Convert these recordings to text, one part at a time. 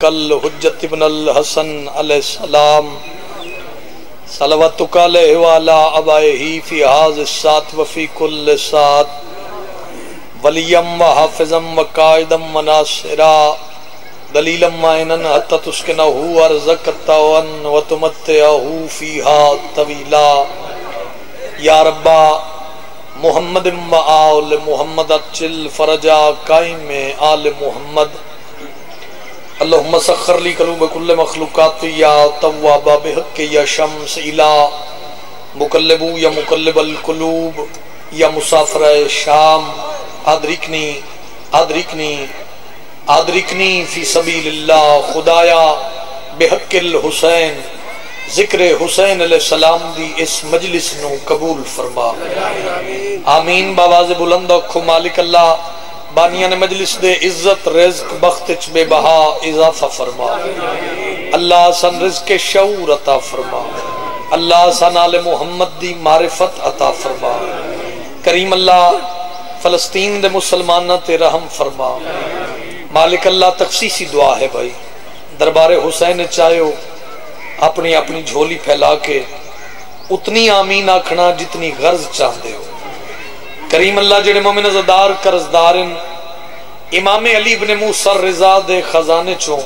کل حجت ابن الحسن علیہ السلام صلواتک علیہ وعلا ابائہ فی حاض السات وفی کل سات ولیم و حافظم و قائدم و ناصرا دلیلم مائنن حتی تسکنہو ارزقتاون و تمتعہو فیہا طویلا یا ربا محمد و آل محمد اچل فرجا قائم آل محمد اللہم سخر لی قلوب کل مخلوقات یا تواب بحق یا شمس الہ مقلبو یا مقلب القلوب یا مسافر شام ادرکنی ادرکنی ادرکنی فی سبیل اللہ خدایا بحق الحسین ذکر حسین علیہ السلام دی اس مجلس نو قبول فرما آمین باواز بلند اکھو مالک اللہ بانیان مجلس دے عزت رزق بختچ بے بہا اضافہ فرما اللہ سن رزق شعور عطا فرما اللہ سن آل محمد دی معرفت عطا فرما کریم اللہ فلسطین دے مسلمانہ تے رحم فرما مالک اللہ تخصیصی دعا ہے بھائی دربار حسین چاہیو اپنی اپنی جھولی پھیلا کے اتنی آمین آکھنا جتنی غرض چاہتے ہو کریم اللہ جڑے مومن عزدار قرضدارن امام علی بن موسیٰ رضا دے خزانے چوں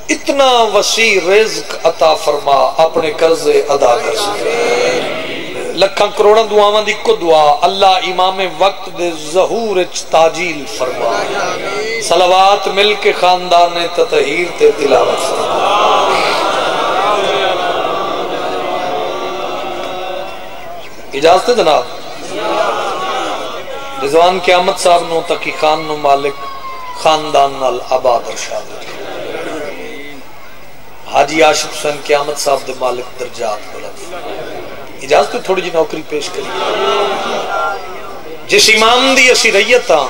اتنا وسیع رزق عطا فرما اپنے قرض ادا کر سکے لکھاں کروڑاں دعاواں دی کو دعا اللہ امام وقت دے ظہور اچ تاجیل فرما صلوات مل کے خاندان تطہیر تے تلاوت فرما اجازت ہے جناب رضوان قیامت صاحب نو تقی خان نو مالک خاندان نال آباد ارشاد حاجی عاشق حسین قیامت صاحب دے مالک درجات بلند اجازت ہے تھوڑی جی نوکری پیش کری جس امام دی اسی ریت ہاں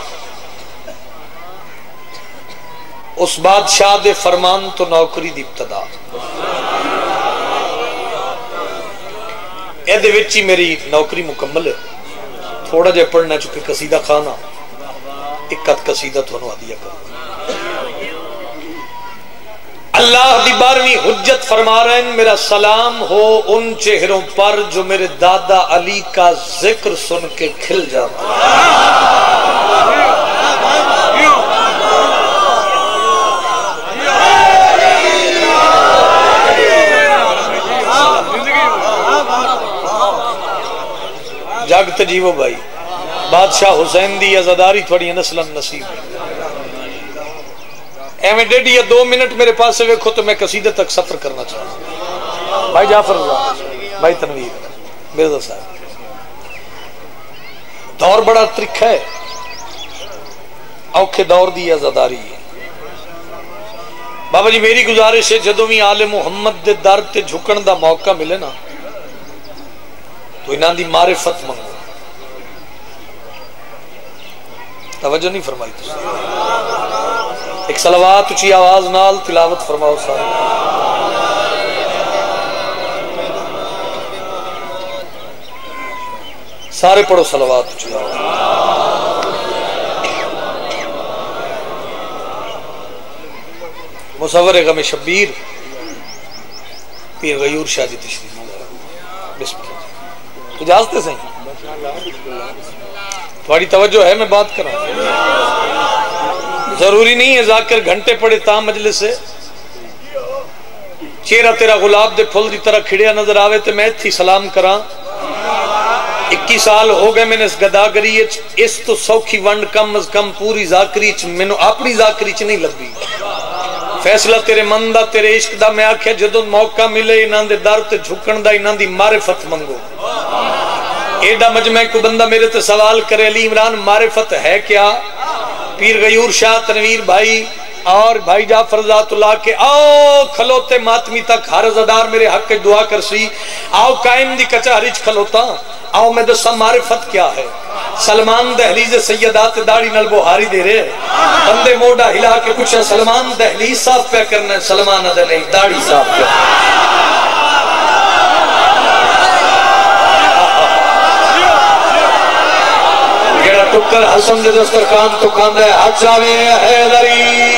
اس بادشاہ دے فرمان تو نوکری دی ابتدا اے دے وچی میری نوکری مکمل ہے تھوڑا جے پڑھنا چکے قصیدہ خانہ ایک قصیدہ تھونو عدیہ کر اللہ دی بارویں حجت فرما رہے ہیں میرا سلام ہو ان چہروں پر جو میرے دادا علی کا ذکر سن کے کھل جاتا جاگتے جیو بھائی بادشاہ حسین دی عزاداری تھوڑی نسل نصیب ایمیں ڈیڈی یا 2 منٹ میرے پاس سے ویکھو تو میں قصیدے تک سفر کرنا چاہوں بھائی جعفر رضا بھائی تنویر مرزا صاحب دور بڑا ترکھ ہے اوکھے دور دی عزاداری ہے بابا جی میری گزارش ہے جدوں بھی آل محمد دے در تے جھکن دا موقع ملے نا تو انہاں دی معرفت منگو توجہ نہیں فرمائی تو ایک صلوات اچھی آواز نال تلاوت فرماؤ سارے پڑھو صلوات اچھی آواز مصور غم شبیر پیر غیور شاہ جی تشریف بسم اللہ اجازت ہے صحیح تھوڑی توجہ ہے میں بات کر رہا ہوں ضروری نہیں ہے ذاکر گھنٹے پڑے تا مجلس سے چہرہ تیرا گلاب دے پھول دی طرح کھڑیا نظر آوے تے میں تھی سلام کراں 21 سال ہو گئے میں نے اس گداگری اس تو سوکھی ونڈ کم از کم پوری ذاکری میں نے اپنی ذاکری نہیں لبی فیصلہ تیرے من دا تیرے عشق دا میں آکھیا جدوں موقع ملے انہاں دے در تے جھکن دا انہاں دی معرفت منگو ایڈا مجمع کو بندہ میرے تے سوال کرے علی عمران معرفت ہے کیا پیر غیور شاہ تنویر بھائی اور بھائی جعفر ذات اللہ کے آؤ کھلوتے ماتمی تک ہر عزادار میرے حق کے دعا کر سی آؤ قائم دی کچہریچ کھلوتا آؤ میں دسا معرفت کیا ہے سلمان دہلیز سیدات داڑی نل بوہاری دے رہے بندے موڑا ہلا کے پوچھا سلمان دہلیز صاف پہ کرنا ہے سلمان ادھر نہیں داڑی صاف پہ گیڑا ٹکر حسن دے دسترکان تو کاندہ ہے حجاوے حیدری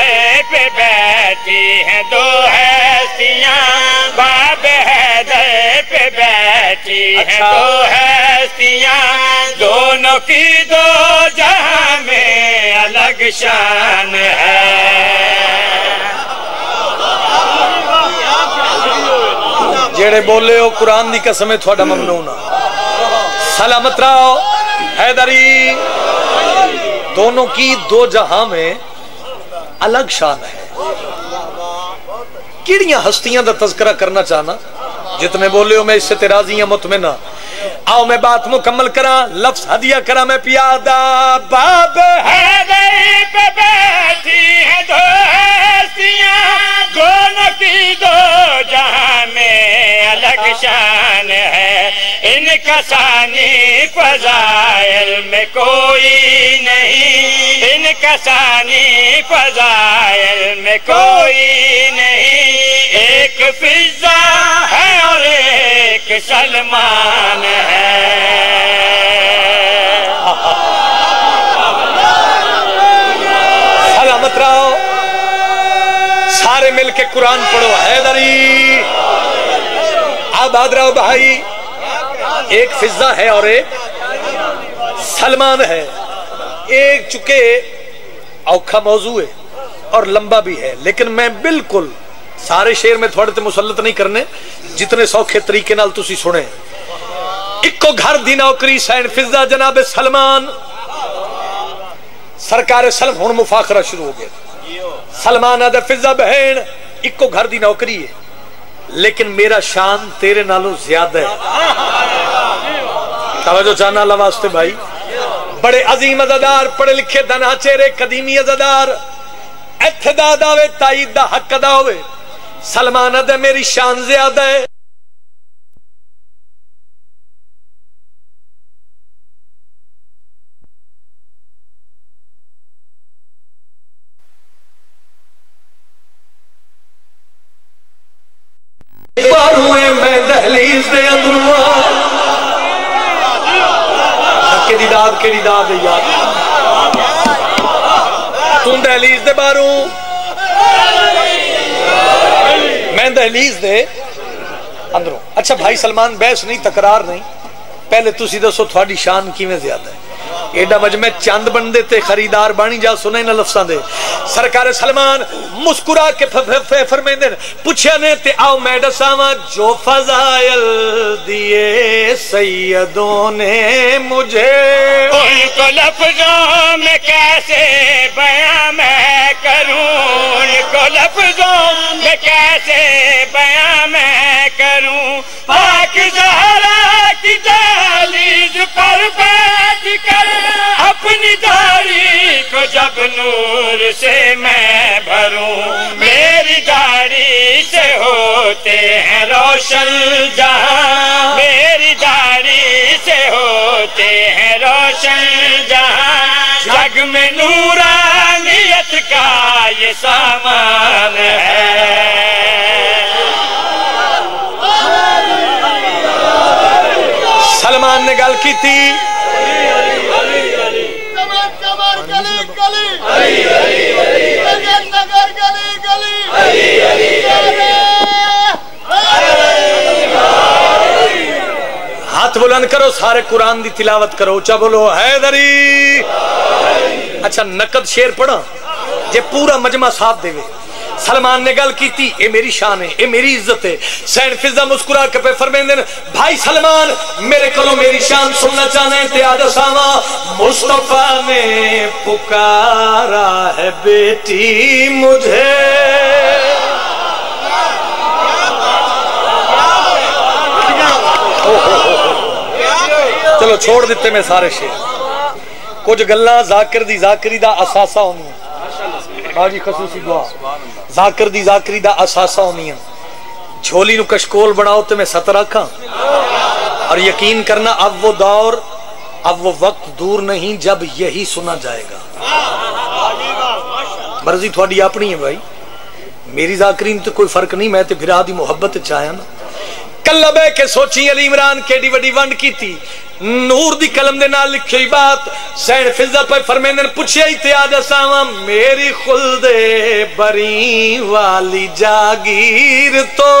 پہ بیٹھی ہیں دو ہستیاں، باب حیدر پہ بیٹھی ہیں دو ہستیاں، دونوں کی دو جہاں میں الگ شان ہے۔ جیڑے بولے ہو قرآن دی قسم ہے تھوڑا ممنون۔ سلامت رہو حیدری، دونوں کی دو جہاں میں الگ شان ہے۔ کیڑیاں ہستیاں دا تذکرہ کرنا چاہنا، جتنے بولے ہو میں اس سے تراضی یا مطمئنہ۔ آؤ میں بات مکمل کرا، لفظ ہدیہ کرا میں پیادہ باب حیدری پہ بیٹھی ہیں دو ہستیاں، دونوں کی دو جہاں میں الگ شان ہے۔ ان کا ثانی فضائل میں کوئی نہیں، ان کا ثانی فضائل میں کوئی نہیں۔ ایک فضا ہے اور ایک سلمان ہے۔ سلامت رہو، سارے مل کے قرآن پڑھو حیدری، آباد رہو بھائی۔ ایک فضا ہے اور ایک سلمان ہے۔ ایک چکے اوکھا موضوع ہے اور لمبا بھی ہے، لیکن میں بالکل سارے شعر میں تھوڑے تے مسلط نہیں کرنے، جتنے سوکھے طریقے نال تسی سنے۔ اکو گھر دی نوکری سین فضا جناب سلمان سرکار سلم، ہن مفاخرہ شروع ہو گیا۔ سلمان آدھا فضا بہن اکو گھر دی نوکری ہے، لیکن میرا شان تیرے نالوں زیادہ ہے۔ توجہ چاہنا اللہ واسطے بھائی، بڑے عظیم عزادار، پڑھے لکھے دنا چہرے قدیمی عزادار، اتداد آوے تائید دا حق ادا ہوئے۔ سلمان آدھا میری شان زیادہ ہے۔ باروئے میں دہلیز دے اندروا، کیڑی داد ہے یاد، تم دہلیز دے بارو میں دہلیز دے اندروں۔ اچھا بھائی سلمان، بحث نہیں، تکرار نہیں، پہلے تسی دسو تھوڑی شان کیویں زیادہ ہے؟ ایڈا مجمع چند بندے تے خریدار بانی جا سنے نہ لفظاں دے۔ سرکار سلمان مسکرا کے فرمیندے پوچھیا نے تے آؤ میں دساواں جو فضائل دیے سیدوں نے مجھے، ان کو لفظوں میں کیسے بیان میں کروں، ان کو لفظوں میں کیسے بیان میں کروں۔ پاک زہرا کی دہلیز پر بیٹھ کر اپنی داڑھی کو جب نور سے میں بھروں، میری داڑھی سے ہوتے ہیں روشن جہاں، میری داڑھی سے ہوتے ہیں روشن جہاں۔ جگ میں نورانیت کا یہ سامان ہے۔ سلمان نے گل کی تھی، ہاتھ بلند کرو، سارے قرآن دی تلاوت کرو، اچھا بولو حیدری۔ اچھا نقد شعر پڑھا جے پورا مجمع ساتھ دے گے۔ سلمان نے گل کی تھی، اے میری شان ہے، اے میری عزت ہے۔ سین فضا مسکرا کے پہ فرمیندے بھائی سلمان میرے کلو میری شان سننا چاہنے تے آج ساواں، مصطفیٰ نے پکارا ہے بیٹی مجھے، چلو چھوڑ دیتے میں سارے شعر، کچھ گلاں ذاکر دی ذاکری دا اساسہ ہونی ہیں، باجی خصوصی دعا، ذاکر دی ذاکری دا اساسہ ہونی ہیں۔ جھولی نو کشکول بناؤ تے میں ستر آکھاں، اور یقین کرنا اب وہ دور، اب وہ وقت دور نہیں جب یہی سنا جائے گا۔ مرضی تھوڑی اپنی ہے بھائی، میری ذاکری تو کوئی فرق نہیں، میں تے بھرا دی محبت چاہیا نا۔ کلا بے کے سوچی علی عمران کیڑی وڈی ونڈ کی تھی نور دی قلم دے نال لکھی بات زین فضا پہ فرمیندن پوچھے ہی آج اساواں میری خلد بری والی جاگیر تو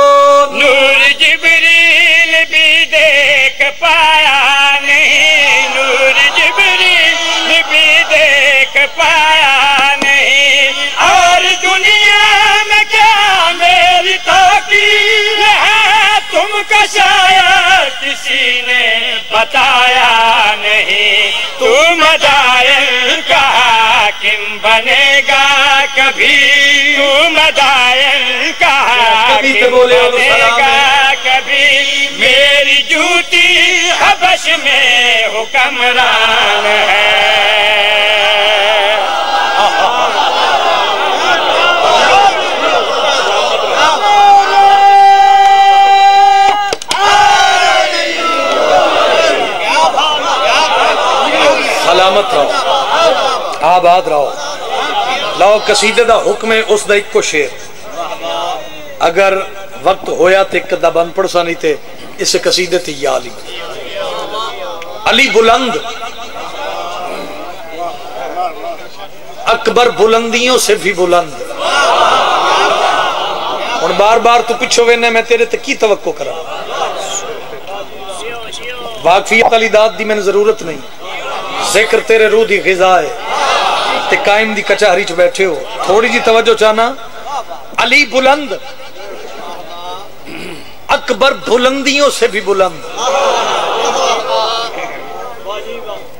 نور جبریل بھی دیکھ پایا نہیں نور جبریل بھی دیکھ پایا نہیں اور دنیا میں کیا میری توقیر ہے تم کا شاید کسی نے بتایا نہیں تو مدائن کا حاکم بنے گا کبھی تو مدائن کا حاکم بنے گا کبھی میری جوتی حبش میں حکمران ہے سلامت رہو آباد رہو لاؤ قصیدے دا حکم ہے اس دا ایک کو شیر اگر وقت ہویا تے ایک دا بند پڑسا نہیں تے اس قصیدے تے یا علی علی بلند اکبر بلندیوں سے بھی بلند اور بار بار تو پچھو وینے میں تیرے تے کی توقع کرا واقفیت علی داد دی میں نے ضرورت نہیں ذکر تیرے روح دی غذا ہے تے قائم دی کچہری چ بیٹھے ہو تھوڑی جی توجہ چاہنا علی بلند اکبر بلندیوں سے بھی بلند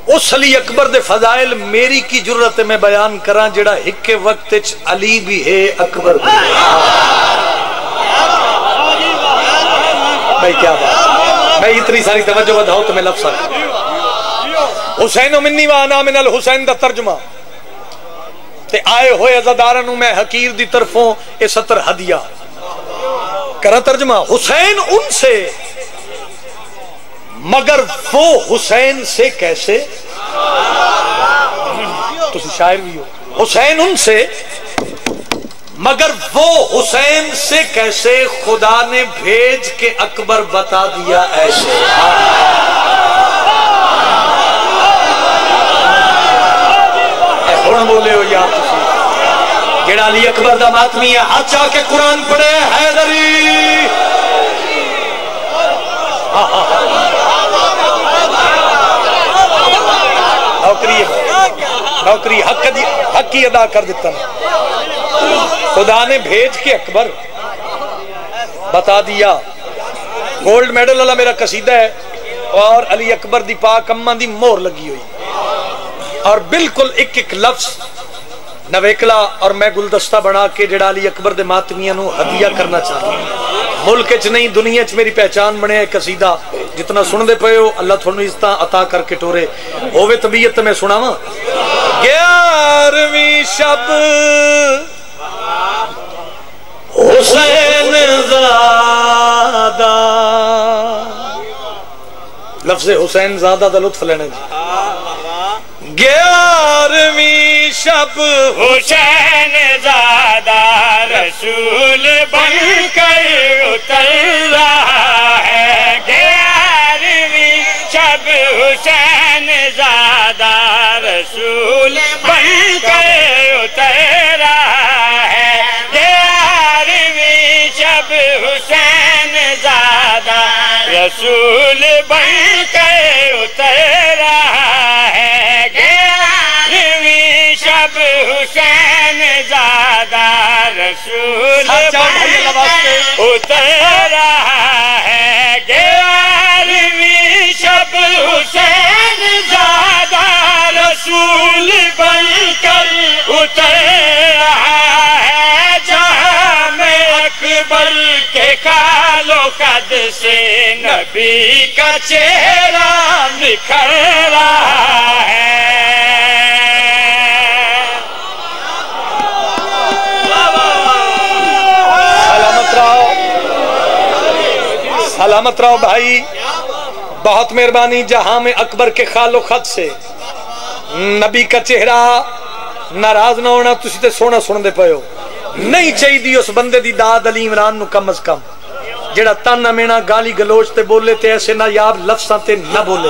اس علی اکبر دے فضائل میری کی جرت میں بیان کراں جڑا ہک کے وقت علی بھی ہے اکبر بھی بھائی کیا بات میں اتنی ساری توجہ بدھاؤ تو میں لفظ آگا حسین منی وانا من الحسین دا ترجمہ تے آئے ہوئے عزادارنوں میں حقیر دی طرفوں اے ستر ہدیہ کرا ترجمہ حسین ان سے مگر وہ حسین سے کیسے تو شاعر بھی ہو حسین ان سے مگر وہ حسین سے کیسے خدا نے بھیج کے اکبر بتا دیا ایسے بولے ہو یا جڑا علی اکبر دا ماتمی ہے ہاتھ چاہ کے قرآن پڑھے حیدری نوکری حق کی ادا کر دیتا خدا نے بھیج کے اکبر بتا دیا گولڈ میڈل والا میرا قصیدہ ہے اور علی اکبر دی پاک اماں دی مور لگی ہوئی اور بالکل ایک ایک لفظ نویکلا اور میں گلدستہ بنا کے جڑا علی اکبر دے ماتمیاں نو ہدیہ کرنا چاہتا ہوں ملک چ نہیں دنیا چ میری پہچان بنے ہے قصیدہ جتنا سن دے پئے ہو اللہ تھانوں عزت عطا کر کے ٹورے ہوے طبیعت میں سناواں 11ویں شب حسین زادہ لفظ حسین زادہ دا لطف لینے جی 11ویں شب حسین زادہ رسول بن کر اتر رہا ہے 11ویں شب حسین زادہ رسول بن کر اتر رہا ہے 11ویں شب حسین زادہ رسول بن کر اتر رہا ہے 11ویں شب حسین زادہ رسول بن کر اتر رہا ہے 11ویں شب حسین زادہ رسول بن کر اتر رہا ہے جہاں میں اکبر کے خال و قد سے نبی کا چہرہ نکھر رہا ہے سلامت رہو بھائی بہت مہربانی جہاں میں اکبر کے خال و خط سے نبی کا چہرہ ناراض نہ ہونا تسی تے سونا سن دے پئے ہو نہیں چاہیے دی اس بندے دی داد علی عمران نو کم از کم جڑا تانا مینا گالی گلوچ تے بولے تے ایسے نایاب لفظاں تے نہ بولے.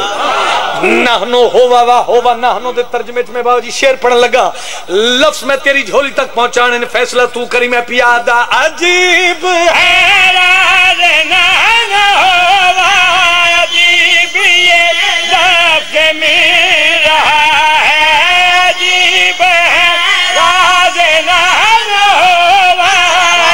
نحنو ہوا وا ہوا نحنو دے ترجمے میں بابا جی شعر پڑھن لگا. لفظ میں تیری جھولی تک پہنچانے نے فیصلہ تو کری میں پیادا. عجیب ہے راز نحنو ہوا عجیب یہ لفظ مل رہا ہے. عجیب ہے راز نحنو ہوا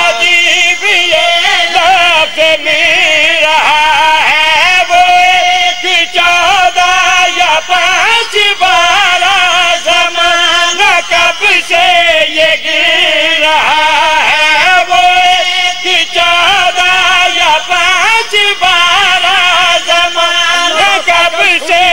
عجیب یہ لفظ مل رہا ہے. وہ ایک 14 یا 5 12 زمانہ کب سے یہ گر رہا ہے. وہ ایک 14 یا 5 12 زمانہ کب سے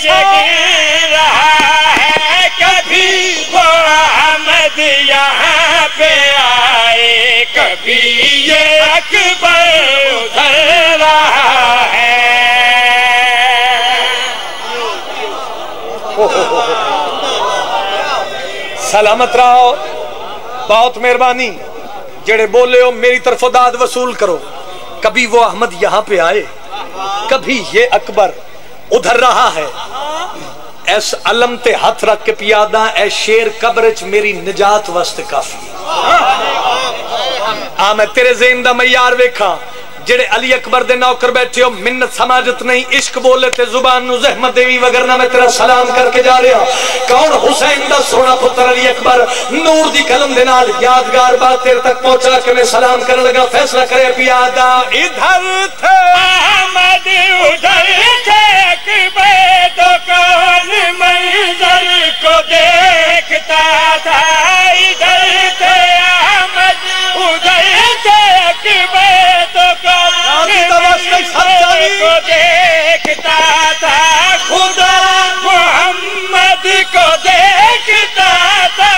یہ گر رہا ہے. کبھی وہ احمد یہاں پہ آئے کبھی یہ اکبر ادھر رہا ہے. سلامت رہو. بہت مہربانی. جڑے بولے ہو میری طرف داد وصول کرو. کبھی وہ احمد یہاں پہ آئے کبھی یہ اکبر ادھر رہا ہے. ایس علم تے ہاتھ رکھ کے پیادا اے شیر قبرچ میری نجات واسطے کافی. میں تیرے ذہن دا معیار ویکھاں. جڑے علی اکبر دے نوکر بیٹھے ہو منت سماجت نہیں عشق بولے تے زبان نو زحمت دیوی وگرنہ میں تیرا سلام کر کے جا رہا. کون حسین دا سونا پتر علی اکبر نور دی قلم دے نال یادگار بات تیرے تک پہنچا کے میں سلام کرنے لگا. فیصلہ کرے پیادا. ادھر تھے احمد ادھر تھے اکبر تو کون منظر کو دیکھتا تھا. ادھر تھے احمد ادھر تھے اکبر تو کون منظر کو دیکھتا تھا. خدا محمد کو دیکھتا تھا.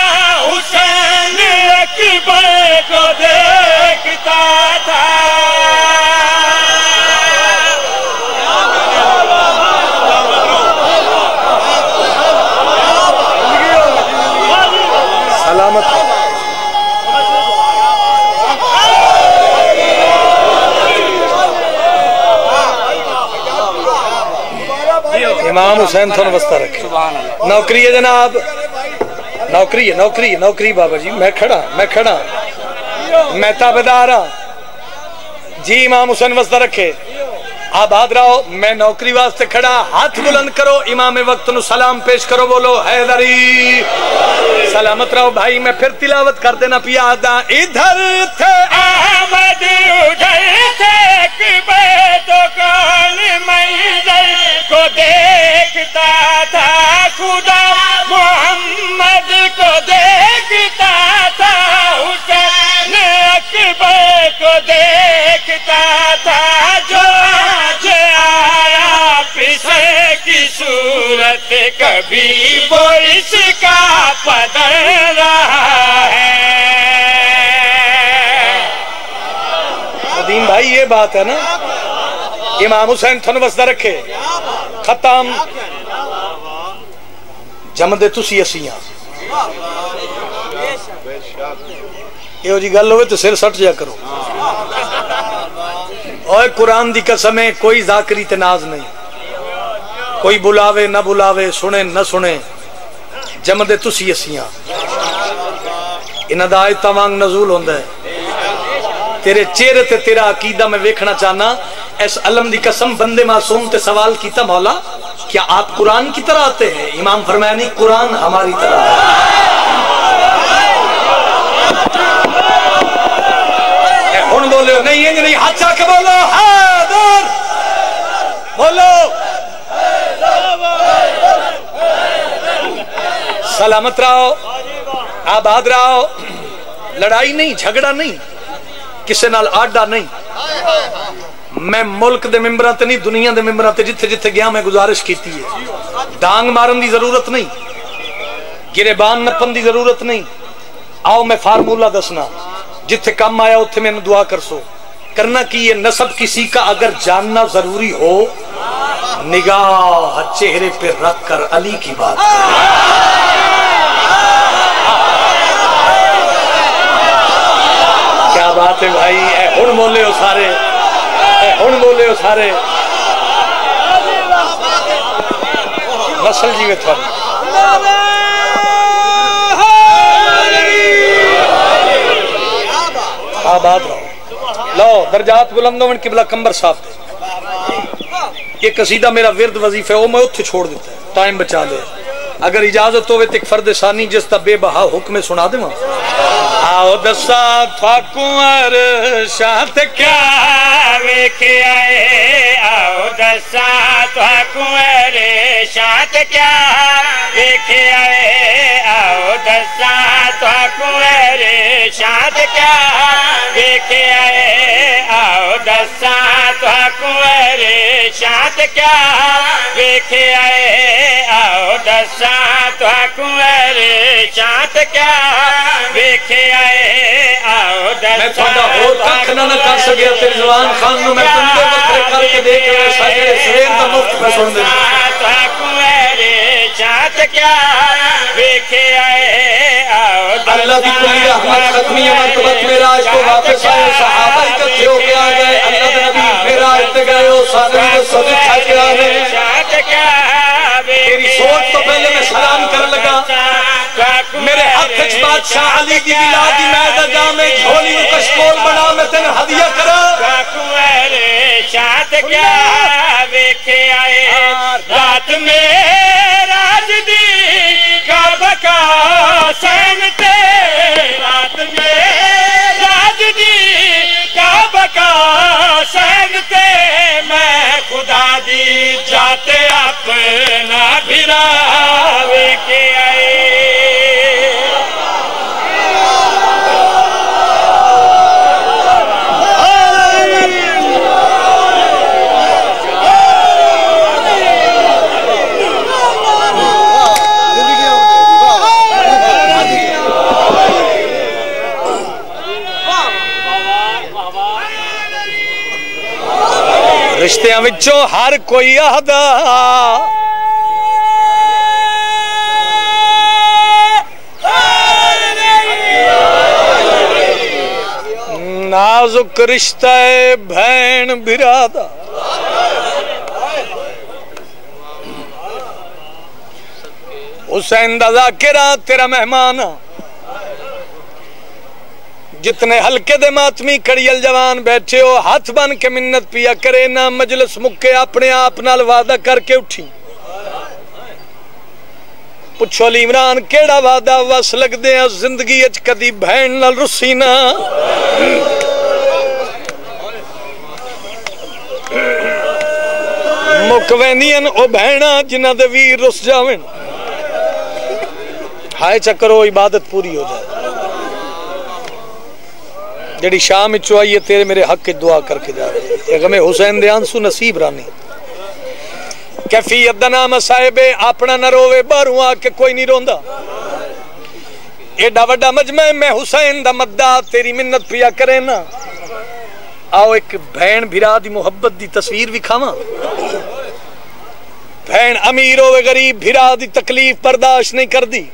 حسین اکبر کو دیکھتا تھا. سلامت. امام حسین تھوڑا وسطہ رکھے. نوکری ہے جناب. نوکری ہے نوکری نوکری. بابا جی میں کھڑا میں تابعدار ہاں جی. امام حسین وسطہ رکھے. آباد رہو. میں نوکری واسطے کھڑا. ہاتھ بلند کرو. امام وقت نو سلام پیش کرو. بولو حیدری. سلامت رہو بھائی. میں پھر تلاوت کر دینا پیادا. ادھر تھے احمد ادھر تھے اکبر تو کون منظر کو دیکھتا تھا. خدا محمد کو دیکھتا تھا. حسین اکبر کو دیکھتا تھا. جو آج آیا پسر کی صورت کبھی وہ اس کا پدر رہا ہے. ندیم بھائی یہ بات ہے نا. امام حسین تھن وسدہ رکھے. ختم. جمدے تسی اسیاں یہ جی گل ہوئے تو سر سٹ جا کرو. اوہ قرآن دی قسم ہے کوئی ذاکری تناز نہیں. کوئی بلاوے نہ بلاوے سنے نہ سنے جمدے تسی اسیاں. انہاں دا آیتاں وانگ نزول ہوندہ ہے. تیرے چہرے تے تیرا عقیدہ میں ویکھنا چاہنا. اس علم دی قسم بندے معصوم تے سوال کیتا مولا کیا آپ قرآن کی طرح آتے ہیں؟ امام فرمایا نہیں قرآن ہماری طرح. ہن بولو نہیں ہے نہیں ہاتھ چاہ کے بولو حیدر. بولو سلامت رہو. آباد رہو. لڑائی نہیں جھگڑا نہیں کسے نال آڈا نہیں. میں ملک دے ممبران تے نہیں دنیا دے ممبران تے جتھے جتھے گیا میں گزارش کیتی ہے. ڈانگ مارن دی ضرورت نہیں. گریبان نپن دی ضرورت نہیں. آؤ میں فارمولہ دسنا جتھے کم آیا اتھے میں دعا کر سو. کرنا کی یہ نسب کسی کا اگر جاننا ضروری ہو نگاہ چہرے پہ رکھ کر علی کی بات. کیا بات ہے بھائی. اے ہن بولے ہو سارے. ہو سارے نسل جیوے تھوڑی آباد رہو لو درجات بلند من قبلہ کمبر صاحب دے یہ قصیدہ میرا ورد وظیفہ ہے وہ میں اتھے چھوڑ دیتا ہے ٹائم بچا لے اگر اجازت ہوئے تک فرد ثانی جس تا بے بہا حکم سنا دے ماں آؤ دسا تھا کنور شانت کیا ویکھے آئے آؤ دسا تھا کنور شانت کیا ویکھے آئے آؤ دسا تھا کنور شانت کیا ویکھے آئے آؤ دسا تھا کنور شانت کیا ویکھے آئے آؤ دسا تھا کنور شانت کیا ویکھے آئے آؤ دسا میں تھوڑا ہو تک نہ کر سکیا تیری زبان خان نو میں بندے بکرے کر کے دیکھ رہے ساجرے سویر دا مفت میں سن دے تھا کنور شانت کیا ویکھے آئے آؤ اللہ دی کلی رحمت ختمی مرتبت میراج کو واپس آئے صحابہ اکتھے ہو کے آگئے اللہ دے نبی میراج تے گئے ہو صادری دے صدر چھا کے آگئے تیری سوچ تو پہلے میں سلام کر لگا میرے حق اچھ بادشاہ علی دی بلادی میدہ جامع جھولی و کشکول بنا میں تین ہدیہ کرا شانت کیا ویکھے آئے رات میں راج دی کعبہ کا سہمتے رات میں راج دی کعبہ کا سہمتے میں خدا دی جاتے اپنا بھرا ویکھے آئے رشتیاں وچوں ہر کوئی آہدا نازک رشتہ بہن برادہ حسین دا ذاکرہ تیرا مہمان جتنے ہلکے دے ماتمی کڑیل جوان بیٹھے ہو ہاتھ بن کے منت پیا کرے نہ مجلس مکے اپنے آپ نال وعدہ کر کے اٹھی پچھو علی عمران کیڑا وعدہ وس لگ دے ہیں زندگی اچ کدی بہن نال رسی نہ مکوینین او بہنہ جنہ دے ویر رس جاویں ہائے چکرو عبادت پوری ہو جائے جڑی شام اچھو آئیے تیرے میرے حق کی دعا کر کے جا رہے ہیں غم حسین دے آنسو نصیب رانی کیفیت دنا مسائبے اپنا نہ روے باروں آ کے کوئی نہیں روندا ایڈا وڈا مجمع میں حسین دا مدہ تیری منت پیا کرے نا آؤ ایک بہن بھرا دی محبت دی تصویر بھی کھاواں بہن امیر ہوئے غریب بھرا دی تکلیف برداشت نہیں کر دی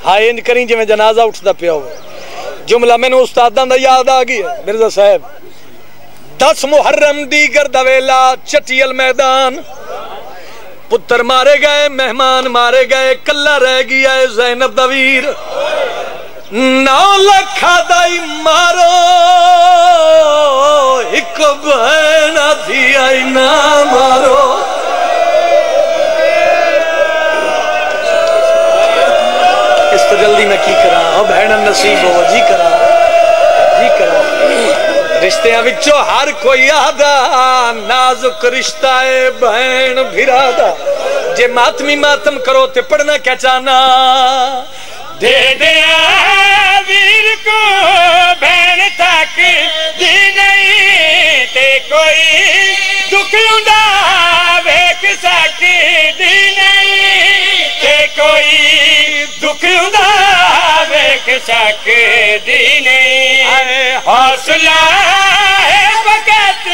ہائے انج کریں جی میں جنازہ اٹھتا پیا ہوئے جملہ میں نے استادان دا یاد آگئی ہے مرزا صاحب 10 محرم دیگر دویلا چٹیل میدان پتر مارے گئے مہمان مارے گئے کلہ رہ گیا ہے زینب دویر 9 لکھا دائی مارو ایک بہنہ تھی آئی نہ مارو اس تو جلدی میں کی کرا بہن نصیب ہو جی کرا رشتیاں وچوں ہر کوئی آدھا نازک رشتہ ہے بہن بھرادا جے ماتمی ماتم کرو تے پڑھنا کیا چاہنا دے دیا ویر کو بہن تک دی نہیں تے کوئی دکھ لوندا ویک سکی دی نہیں تے کوئی دکھ لوندا ویک سکی دی نہیں حوصلہ ہے فقط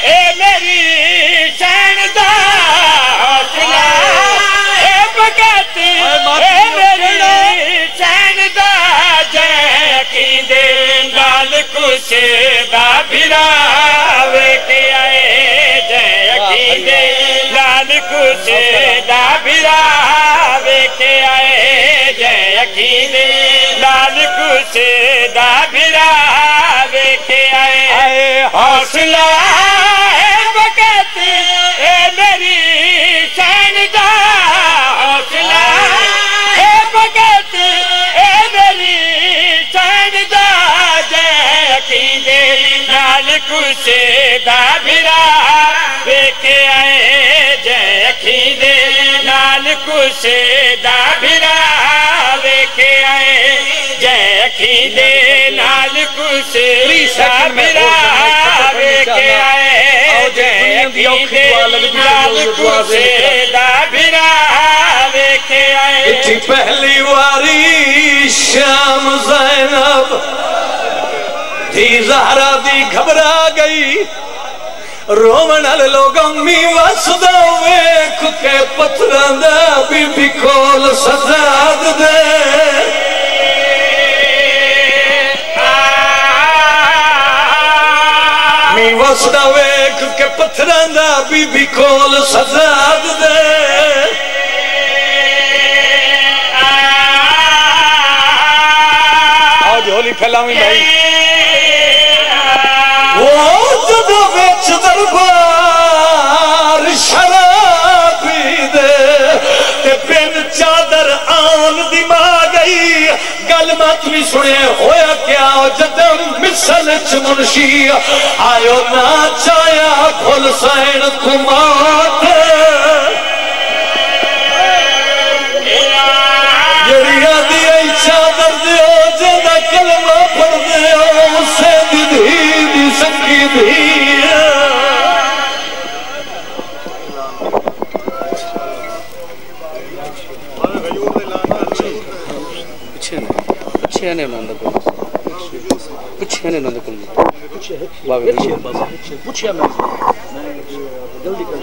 اے میری شان دا حوصلہ ہے فقط اے میری شان دا جے دے نال کچھ دا بھرا ویکھ آئے یقین لال کشیدہ بھرا ویکھے آئے جے یقین لال کشیدہ بھرا ویکھے آئے حوصلہ ہے وقت اے میری شان دا حوصلہ ہے وقت اے میری شان دا جے یقین لال کشیدہ بھرا ویکھے آئے جے یقین لال کشیدہ بھرا ویکھے آئے جے یقین لال کشیدہ بھرا ویکھے آئے جے یقین لال کشیدہ بھرا ویکھے آئے پہلی واری شام زینب تھی زہرا دی گھبرا گئی رومن والے لوگ امی وسدا ویکھ کے پتھراں دا بی بی کول سجاد دے می وسدا ویکھ کے پتھراں دا بی بی کول سجاد دے آؤ جھولی پھیلاویں بھائی دربار شراب دے تے بن چادر آن دماغ گئی گل مت بھی سنے ہویا کیا جدم مثل چمنشی آیو نا چایا کھل سین کمات جڑیا دی ای چادر دیو جنہ کلمہ پڑھ دیو اسے دی دی سکی دی پچھے نے انہوں نے پچھے نے انہوں نے پچھے میں جلدی کر